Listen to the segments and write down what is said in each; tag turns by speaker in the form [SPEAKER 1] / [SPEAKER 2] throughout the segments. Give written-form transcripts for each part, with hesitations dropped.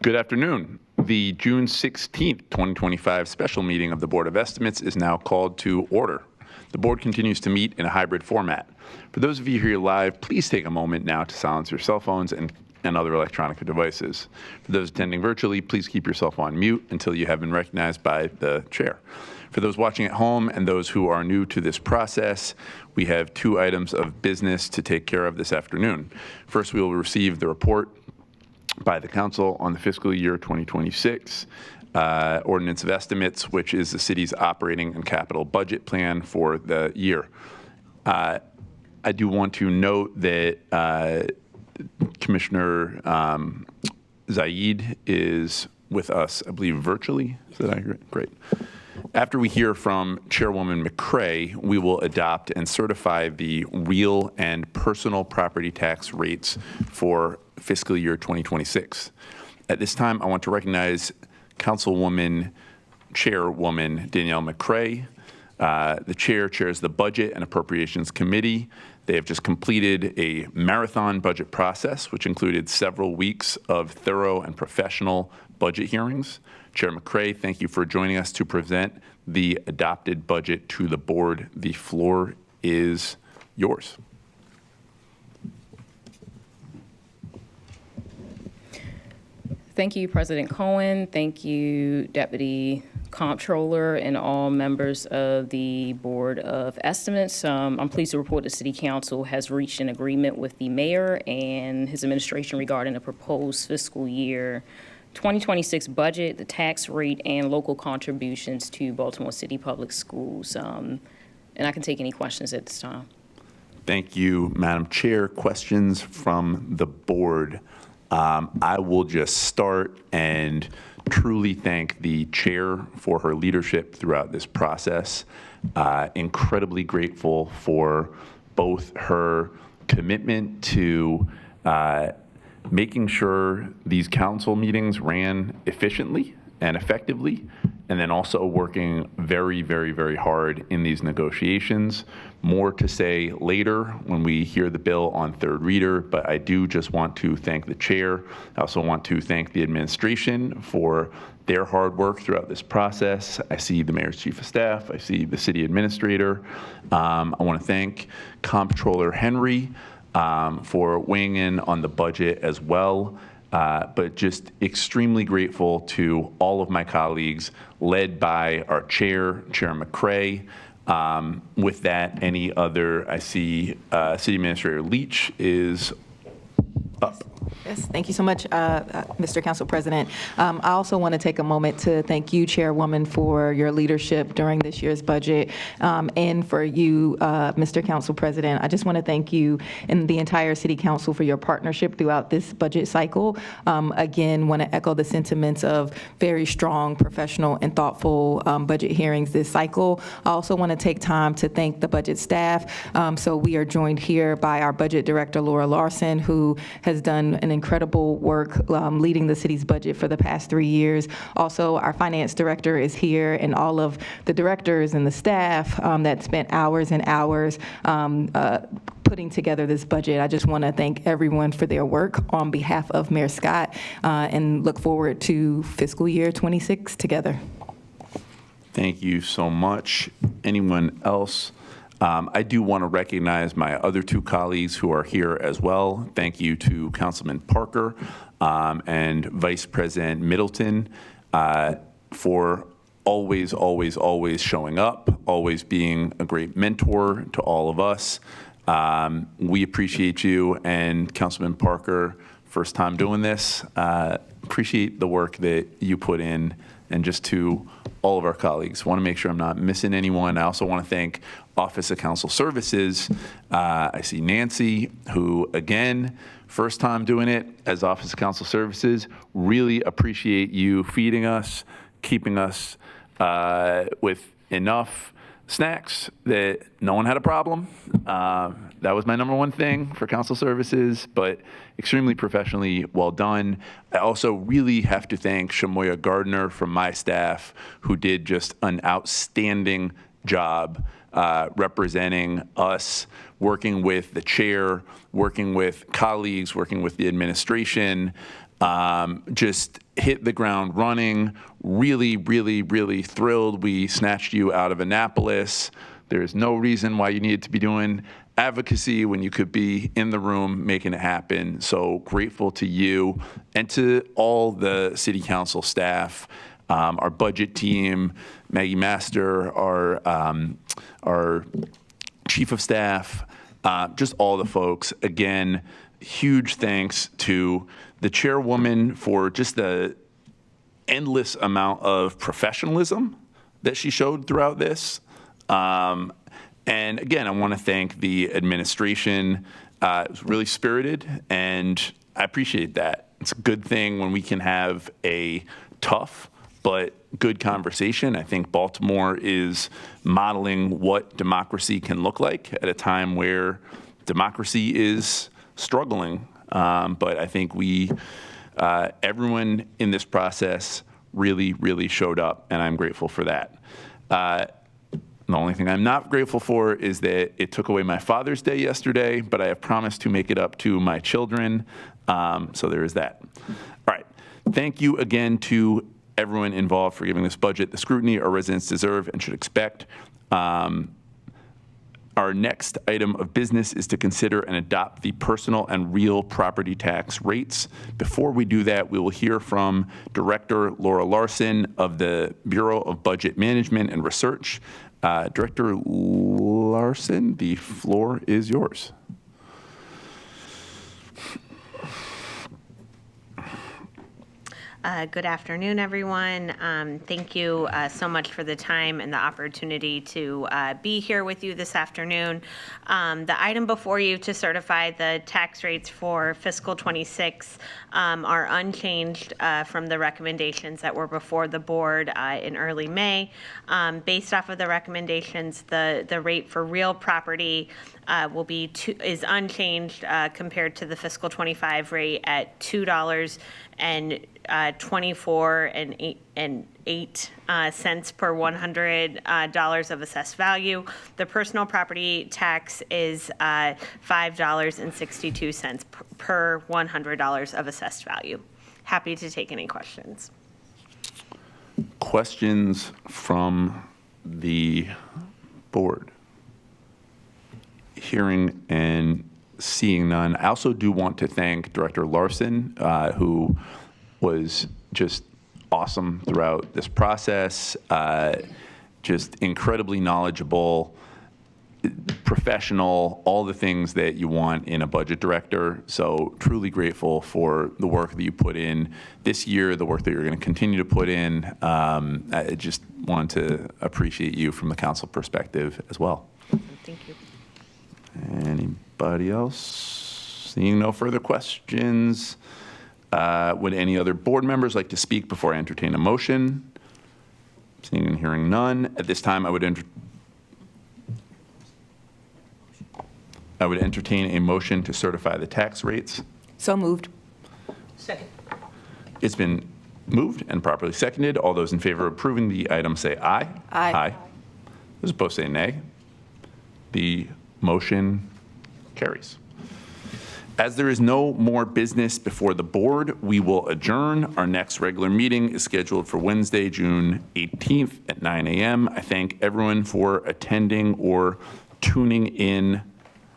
[SPEAKER 1] Good afternoon. The June 16th, 2025 special meeting of the Board of Estimates is now called to order. The board continues to meet in a hybrid format. For those of you here live, please take a moment now to silence your cell phones and other electronic devices. For those attending virtually, please keep yourself on mute until you have been recognized by the chair. For those watching at home and those who are new to this process, we have 2 items of business to take care of this afternoon. First, we will receive the report by the council on the fiscal year 2026 ordinance of estimates, which is the city's operating and capital budget plan for the year. I do want to note that Commissioner Zaid is with us, I believe, virtually. Is that accurate? Great. After we hear from Chairwoman McCray, we will adopt and certify the real and personal property tax rates for fiscal year 2026. At this time, I want to recognize Chairwoman Danielle McCray. The chair chairs the Budget and Appropriations Committee. They have just completed a marathon budget process, which included several weeks of thorough and professional budget hearings. Chair McCray, thank you for joining us to present the adopted budget to the board. The floor is yours.
[SPEAKER 2] Thank you, President Cohen. Thank you, Deputy Comptroller, and all members of the Board of Estimates. I'm pleased to report the City Council has reached an agreement with the mayor and his administration regarding the proposed fiscal year 2026 budget, the tax rate, and local contributions to Baltimore City Public Schools. And I can take any questions at this time.
[SPEAKER 1] Thank you, Madam Chair. Questions from the board? I will just start and truly thank the chair for her leadership throughout this process. Incredibly grateful for both her commitment to making sure these council meetings ran efficiently and effectively, and then also working very, very, very hard in these negotiations. More to say later when we hear the bill on third reader, but I do just want to thank the chair. I also want to thank the administration for their hard work throughout this process. I see the mayor's chief of staff. I see the city administrator. I want to thank Comptroller Henry for weighing in on the budget as well. But just extremely grateful to all of my colleagues, led by our chair, Chair McCray. With that, any other, I see City Administrator Leach is up.
[SPEAKER 3] Yes, thank you so much, Mr. Council President. I also want to take a moment to thank you, Chairwoman, for your leadership during this year's budget, and for you, Mr. Council President. I just want to thank you and the entire City Council for your partnership throughout this budget cycle. Again, want to echo the sentiments of very strong, professional, and thoughtful budget hearings this cycle. I also want to take time to thank the budget staff. So we are joined here by our Budget Director, Laura Larson, who has done an incredible work leading the city's budget for the past 3 years. Also, our finance director is here, and all of the directors and the staff that spent hours and hours putting together this budget. I just want to thank everyone for their work on behalf of Mayor Scott, and look forward to fiscal year 26 together.
[SPEAKER 1] Thank you so much. Anyone else? I do want to recognize my other 2 colleagues who are here as well. Thank you to Councilman Parker and Vice President Middleton for always, always, always showing up, always being a great mentor to all of us. We appreciate you, and Councilman Parker, first time doing this. Appreciate the work that you put in, and just to all of our colleagues. Want to make sure I'm not missing anyone. I also want to thank Office of Council Services. I see Nancy, who, again, first time doing it as Office of Council Services. Really appreciate you feeding us, keeping us with enough snacks that no one had a problem. That was my number one thing for council services, but extremely professionally well done. I also really have to thank Shamoya Gardner from my staff, who did just an outstanding job representing us, working with the chair, working with colleagues, working with the administration. just hit the ground running. Really, really, really thrilled we snatched you out of Annapolis. There's no reason why you needed to be doing advocacy when you could be in the room making it happen. So grateful to you and to all the city council staff, our budget team, Maggie Master, our chief of staff, just all the folks. Again, huge thanks to the chairwoman for just the endless amount of professionalism that she showed throughout this. And again, I want to thank the administration. It was really spirited, and I appreciate that. It's a good thing when we can have a tough but good conversation. I think Baltimore is modeling what democracy can look like at a time where democracy is struggling. But I think everyone in this process really, really showed up, and I'm grateful for that. The only thing I'm not grateful for is that it took away my Father's Day yesterday, but I have promised to make it up to my children. So there is that. All right. Thank you again to everyone involved for giving this budget the scrutiny our residents deserve and should expect. Our next item of business is to consider and adopt the personal and real property tax rates. Before we do that, we will hear from Director Laura Larson of the Bureau of Budget Management and Research. Director Larson, the floor is yours.
[SPEAKER 4] Good afternoon, everyone. Thank you so much for the time and the opportunity to be here with you this afternoon. The item before you to certify the tax rates for fiscal 26 are unchanged from the recommendations that were before the board in early May. Based off of the recommendations, the rate for real property is unchanged compared to the fiscal 25 rate at $2.24 per $100 of assessed value. The personal property tax is $5.62 per $100 of assessed value. Happy to take any questions.
[SPEAKER 1] Questions from the board? Hearing and seeing none. I also do want to thank Director Larson, who was just awesome throughout this process, just incredibly knowledgeable, professional, all the things that you want in a budget director. So truly grateful for the work that you put in this year, the work that you're going to continue to put in. I just want to appreciate you from the council perspective as well.
[SPEAKER 4] Thank you.
[SPEAKER 1] Anybody else? Seeing no further questions, would any other board members like to speak before I entertain a motion? Seeing and hearing none, at this time I would entertain a motion to certify the tax rates.
[SPEAKER 3] So moved.
[SPEAKER 4] Second.
[SPEAKER 1] It's been moved and properly seconded. All those in favor of approving the item say aye.
[SPEAKER 3] Aye.
[SPEAKER 1] Those opposed say nay. The motion carries. As there is no more business before the board, we will adjourn. Our next regular meeting is scheduled for Wednesday, June 18th at 9 a.m. I thank everyone for attending or tuning in,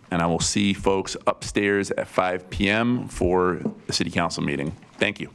[SPEAKER 1] and I will see folks upstairs at 5 p.m. for the City Council meeting. Thank you.